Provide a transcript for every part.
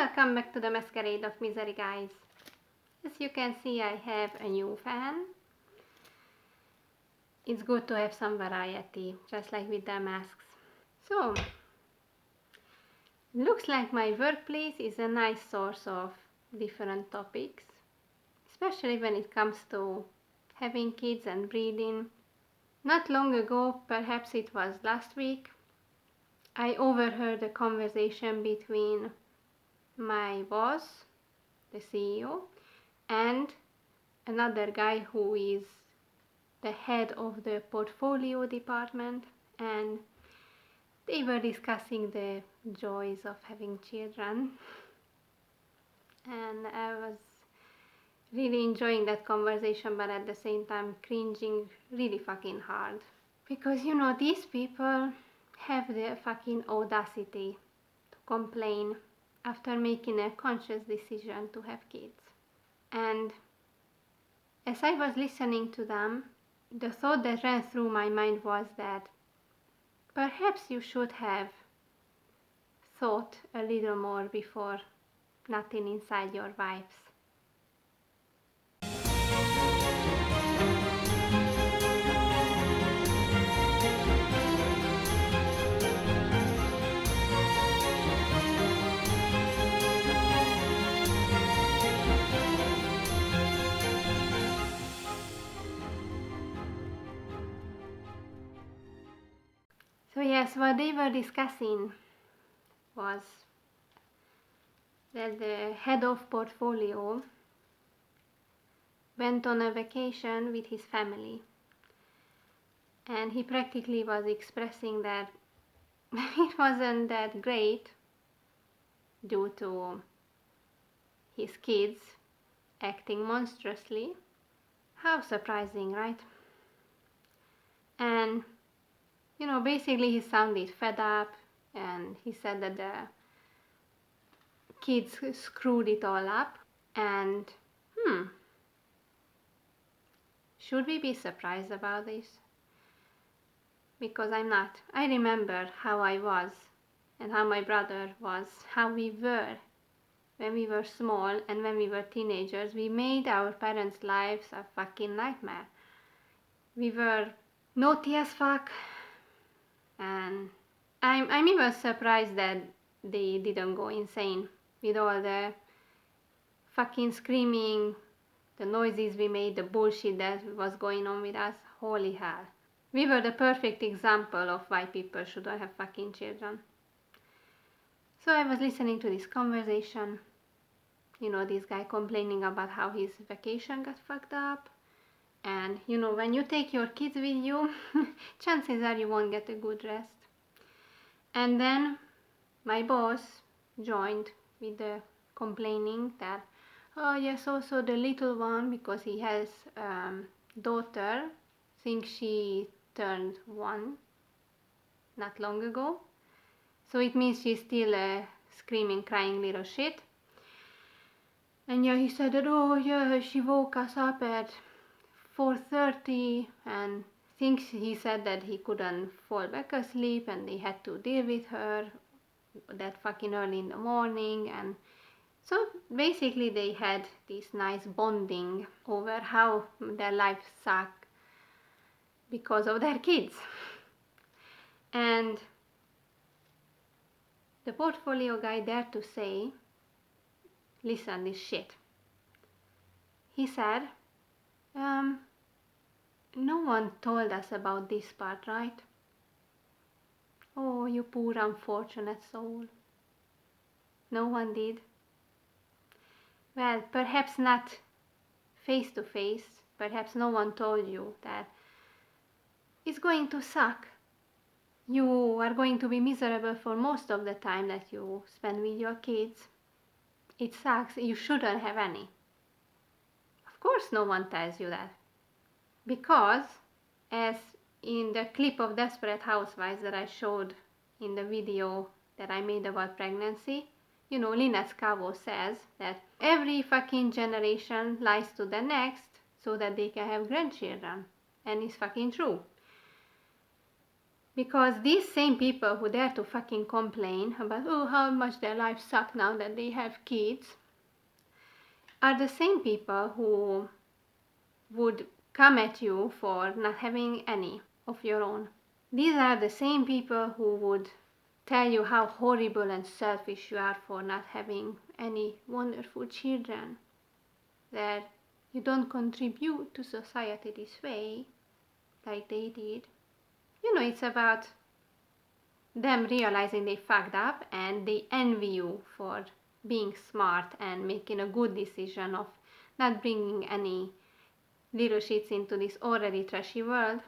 welcome back to the Masquerade of Misery, guys. As you can see, I have a new fan. It's good to have some variety, just like with the masks. So, looks like my workplace is a nice source of different topics, especially when it comes to having kids and breeding. Not long ago, perhaps it was last week, I overheard a conversation between my boss, the CEO, and another guy who is the head of the portfolio department, and they were discussing the joys of having children. And I was really enjoying that conversation, but at the same time cringing really fucking hard. Because these people have the fucking audacity to complain after making a conscious decision to have kids. And as I was listening to them, the thought that ran through my mind was that perhaps you should have thought a little more before nutting inside your wives. So yes, what they were discussing was that the head of portfolio went on a vacation with his family, and he practically was expressing that it wasn't that great due to his kids acting monstrously. How surprising, right? And basically he sounded fed up, and he said that the kids screwed it all up. And should we be surprised about this? Because I'm not. I remember how I was and how my brother was, how we were when we were small and when we were teenagers. We made our parents' lives a fucking nightmare. We were naughty as fuck, and I'm even surprised that they didn't go insane with all the fucking screaming, the noises we made, the bullshit that was going on with us. Holy hell. We were the perfect example of why people shouldn't have fucking children. So I was listening to this conversation, this guy complaining about how his vacation got fucked up. And when you take your kids with you, chances are you won't get a good rest. And then my boss joined with the complaining that, oh yes, also the little one, because he has daughter, I think she turned 1 not long ago. So it means she's still a screaming, crying little shit. And he said that, she woke us up at 4:30, and he said that he couldn't fall back asleep and they had to deal with her that fucking early in the morning. And so basically they had this nice bonding over how their lives suck because of their kids. And the portfolio guy dared to say, listen, this shit. He said, no one told us about this part, right? Oh, you poor unfortunate soul. No one did. Well, perhaps not face to face. Perhaps no one told you that it's going to suck. You are going to be miserable for most of the time that you spend with your kids. It sucks. You shouldn't have any. Of course no one tells you that. Because, as in the clip of Desperate Housewives that I showed in the video that I made about pregnancy, Lynette Scavo says that every fucking generation lies to the next so that they can have grandchildren. And it's fucking true. Because these same people who dare to fucking complain about, oh, how much their lives suck now that they have kids, are the same people who would come at you for not having any of your own. These are the same people who would tell you how horrible and selfish you are for not having any wonderful children, that you don't contribute to society this way like they did. You know, it's about them realizing they fucked up and they envy you for being smart and making a good decision of not bringing any little shits into this already trashy world.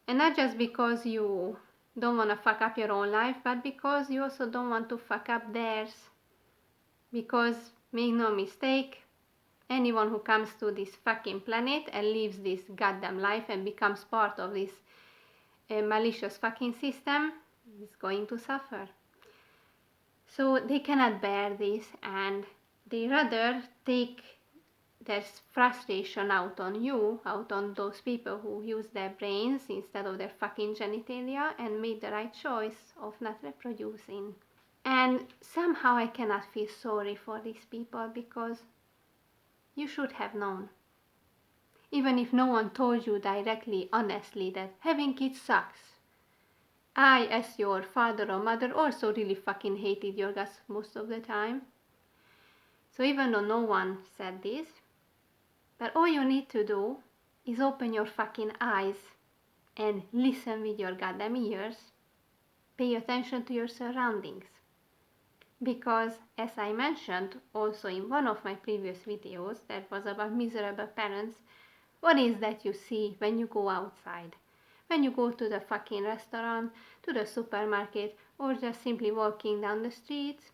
And not just because you don't want to fuck up your own life, but because you also don't want to fuck up theirs. Because, make no mistake, anyone who comes to this fucking planet and lives this goddamn life and becomes part of this malicious fucking system is going to suffer. So they cannot bear this, and they rather take their frustration out on you, out on those people who use their brains instead of their fucking genitalia and made the right choice of not reproducing. And somehow I cannot feel sorry for these people, because you should have known. Even if no one told you directly, honestly, that having kids sucks. I, as your father or mother, also really fucking hated your guts most of the time. So even though no one said this, but all you need to do is open your fucking eyes and listen with your goddamn ears. Pay attention to your surroundings. Because, as I mentioned also in one of my previous videos that was about miserable parents, what is that you see when you go outside? When you go to the fucking restaurant, to the supermarket, or just simply walking down the streets,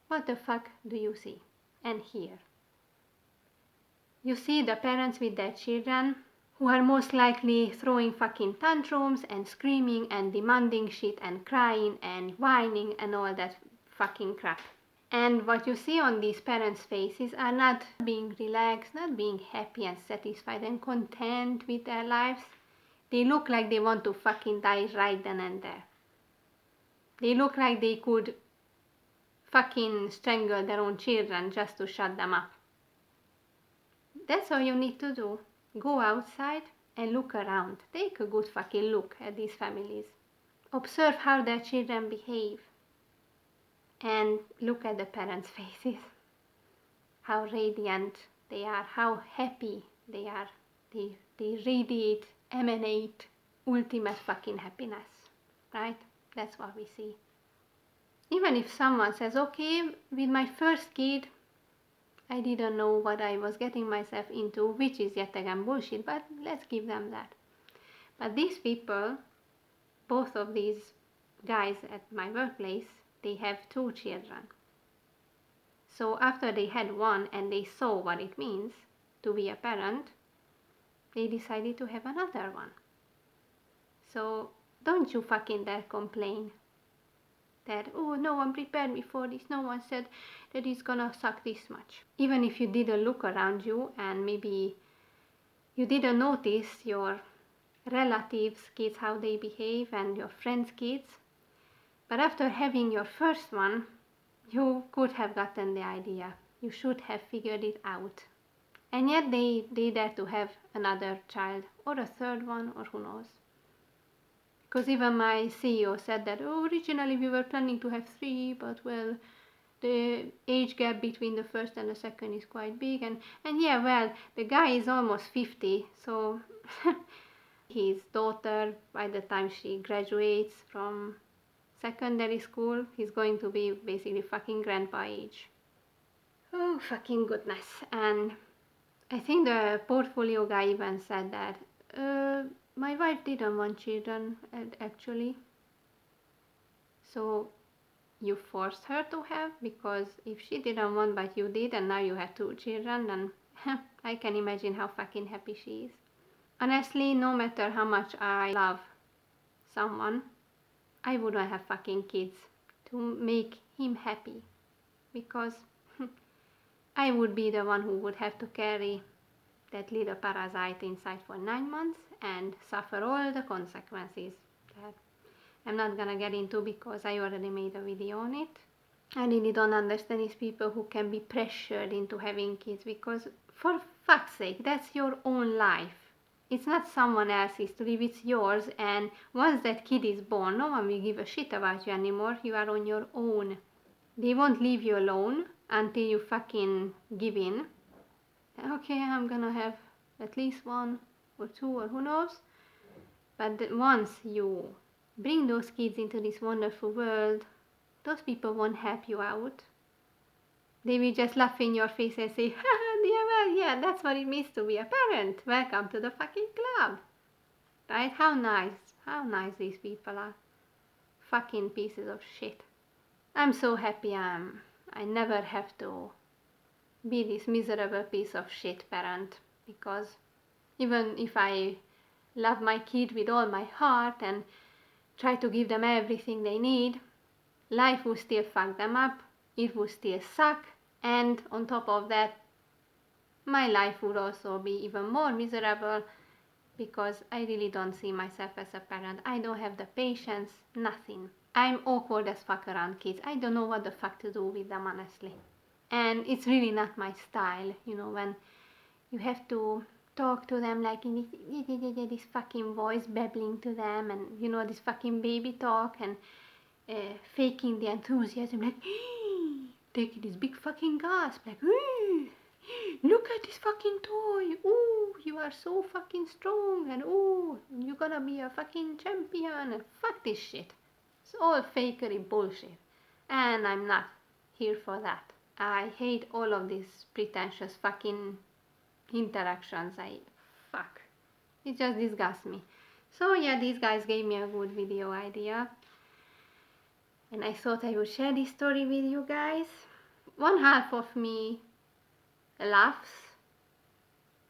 what the fuck do you see and hear? You see the parents with their children who are most likely throwing fucking tantrums and screaming and demanding shit and crying and whining and all that fucking crap. And what you see on these parents' faces are not being relaxed, not being happy and satisfied and content with their lives. They look like they want to fucking die right then and there. They look like they could fucking strangle their own children just to shut them up. That's all you need to do. Go outside and look around. Take a good fucking look at these families. Observe how their children behave. And look at the parents' faces. How radiant they are, how happy they are. They radiate, emanate ultimate fucking happiness. Right? That's what we see. Even if someone says, okay, with my first kid, I didn't know what I was getting myself into, which is yet again bullshit, but let's give them that. But these people, both of these guys at my workplace, they have 2 children. So after they had one and they saw what it means to be a parent, they decided to have another one. So don't you fucking dare complain that, oh, no one prepared me for this, no one said that it's gonna suck this much. Even if you didn't look around you and maybe you didn't notice your relatives' kids, how they behave, and your friends' kids, but after having your first one, you could have gotten the idea. You should have figured it out. And yet they dare to have another child, or a third one, or who knows. Because even my CEO said that, oh, originally we were planning to have 3, but well, the age gap between the first and the second is quite big. And yeah, well, the guy is almost 50, so his daughter, by the time she graduates from secondary school, he's going to be basically fucking grandpa age. Oh, fucking goodness. And I think the portfolio guy even said that, my wife didn't want children, actually. So you forced her to have, because if she didn't want but you did and now you have 2 children, then I can imagine how fucking happy she is. Honestly, no matter how much I love someone, I wouldn't have fucking kids to make him happy, because I would be the one who would have to carry that little parasite inside for 9 months and suffer all the consequences that I'm not gonna get into because I already made a video on it. I really don't understand these people who can be pressured into having kids, because for fuck's sake, that's your own life. It's not someone else's to live, it's yours, and once that kid is born, no one will give a shit about you anymore. You are on your own. They won't leave you alone until you fucking give in. Okay, I'm gonna have at least one or two or who knows. But once you bring those kids into this wonderful world, those people won't help you out. They will just laugh in your face and say, haha, dear, well, yeah, that's what it means to be a parent. Welcome to the fucking club. Right? How nice these people are. Fucking pieces of shit. I'm so happy I never have to be this miserable piece of shit parent, because even if I love my kid with all my heart and try to give them everything they need, life will still fuck them up, it will still suck, and on top of that, my life would also be even more miserable, because I really don't see myself as a parent. I don't have the patience, nothing. I'm awkward as fuck around kids. I don't know what the fuck to do with them, honestly. And it's really not my style, when you have to talk to them like in this fucking voice, babbling to them, and this fucking baby talk, and faking the enthusiasm, like taking this big fucking gasp, like look at this fucking toy, ooh, you are so fucking strong, and ooh, you're gonna be a fucking champion, and fuck this shit. It's all fakery bullshit, and I'm not here for that. I hate all of these pretentious fucking interactions. It just disgusts me. So yeah, these guys gave me a good video idea, and I thought I would share this story with you guys. One half of me laughs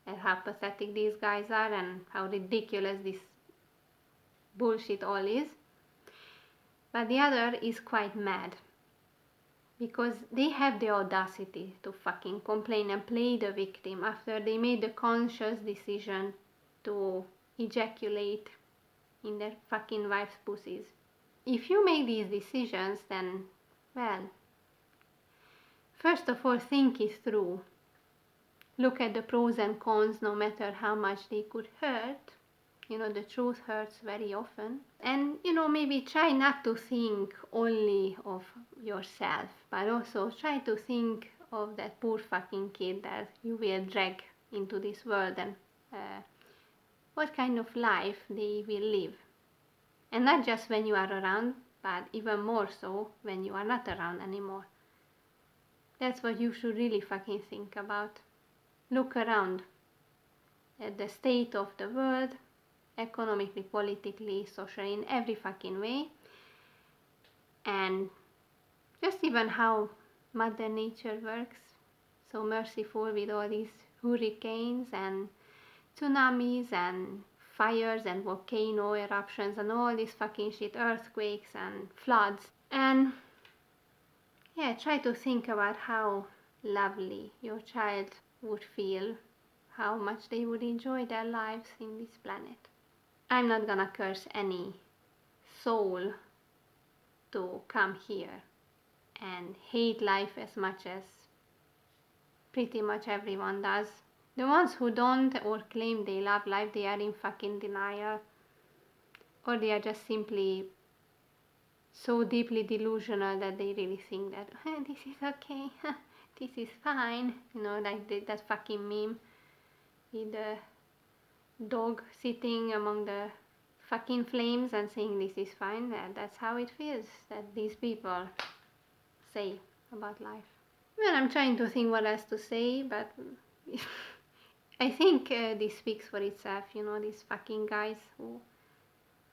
at how pathetic these guys are and how ridiculous this bullshit all is, but the other is quite mad, because they have the audacity to fucking complain and play the victim after they made the conscious decision to ejaculate in their fucking wife's pussies. If you make these decisions, then, well, first of all, think it through. Look at the pros and cons, no matter how much they could hurt. The truth hurts very often. And, maybe try not to think only of yourself, but also try to think of that poor fucking kid that you will drag into this world, and what kind of life they will live. And not just when you are around, but even more so when you are not around anymore. That's what you should really fucking think about. Look around at the state of the world, economically, politically, socially, in every fucking way, and just even how Mother Nature works, so merciful with all these hurricanes and tsunamis and fires and volcano eruptions and all this fucking shit, earthquakes and floods. And yeah, try to think about how lovely your child would feel, how much they would enjoy their lives in this planet. I'm not gonna curse any soul to come here and hate life as much as pretty much everyone does. The ones who don't or claim they love life, they are in fucking denial, or they are just simply so deeply delusional that they really think that this is okay, this is fine, like that fucking meme with the dog sitting among the fucking flames and saying this is fine. That's how it feels that these people say about life. Well, I'm trying to think what else to say, but I think this speaks for itself, these fucking guys who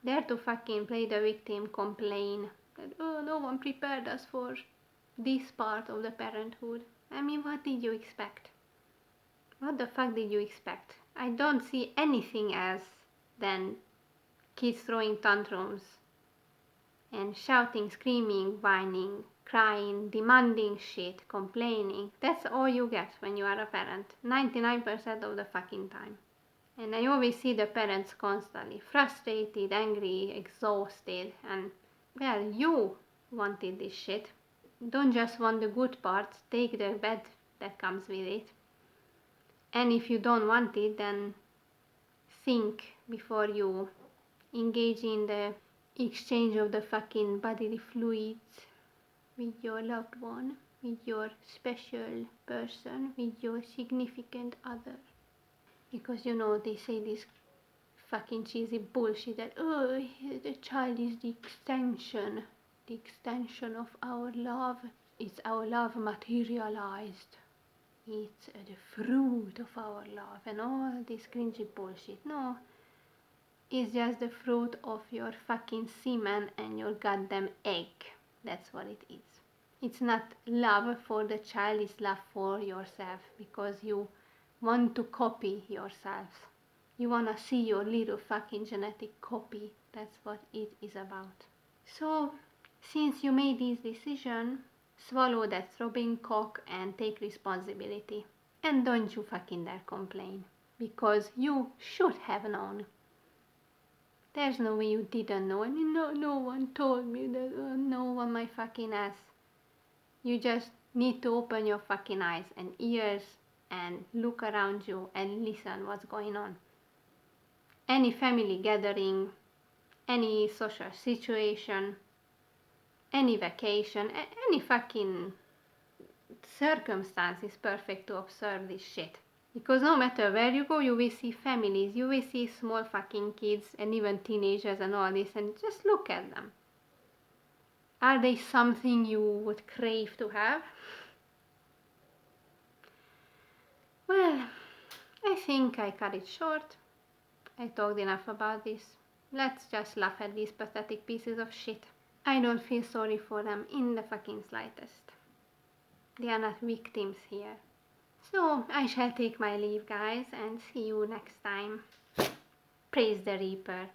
dare to fucking play the victim, complain that, oh, no one prepared us for this part of the parenthood. I mean, what did you expect? What the fuck did you expect? I don't see anything else than kids throwing tantrums and shouting, screaming, whining, crying, demanding shit, complaining. That's all you get when you are a parent, 99% of the fucking time. And I always see the parents constantly frustrated, angry, exhausted, and well, you wanted this shit. Don't just want the good parts, take the bad that comes with it. And if you don't want it, then think before you engage in the exchange of the fucking bodily fluids with your loved one, with your special person, with your significant other. Because you know, they say this fucking cheesy bullshit that, oh, the child is the extension of our love. It's our love materialized. It's the fruit of our love and all this cringy bullshit. No, it's just the fruit of your fucking semen and your goddamn egg. That's what it is. It's not love for the child, it's love for yourself because you want to copy yourself. You want to see your little fucking genetic copy. That's what it is about. So, since you made this decision, swallow that throbbing cock and take responsibility. And don't you fucking dare complain. Because you should have known. There's no way you didn't know. I mean, no one told me that. No one my fucking ass. You just need to open your fucking eyes and ears and look around you and listen what's going on. Any family gathering, any social situation, any vacation, any fucking circumstance is perfect to observe this shit. Because no matter where you go, you will see families, you will see small fucking kids and even teenagers and all this, and just look at them. Are they something you would crave to have? Well, I think I cut it short. I talked enough about this. Let's just laugh at these pathetic pieces of shit. I don't feel sorry for them in the fucking slightest. They are not victims here. So I shall take my leave, guys, and see you next time. Praise the Reaper.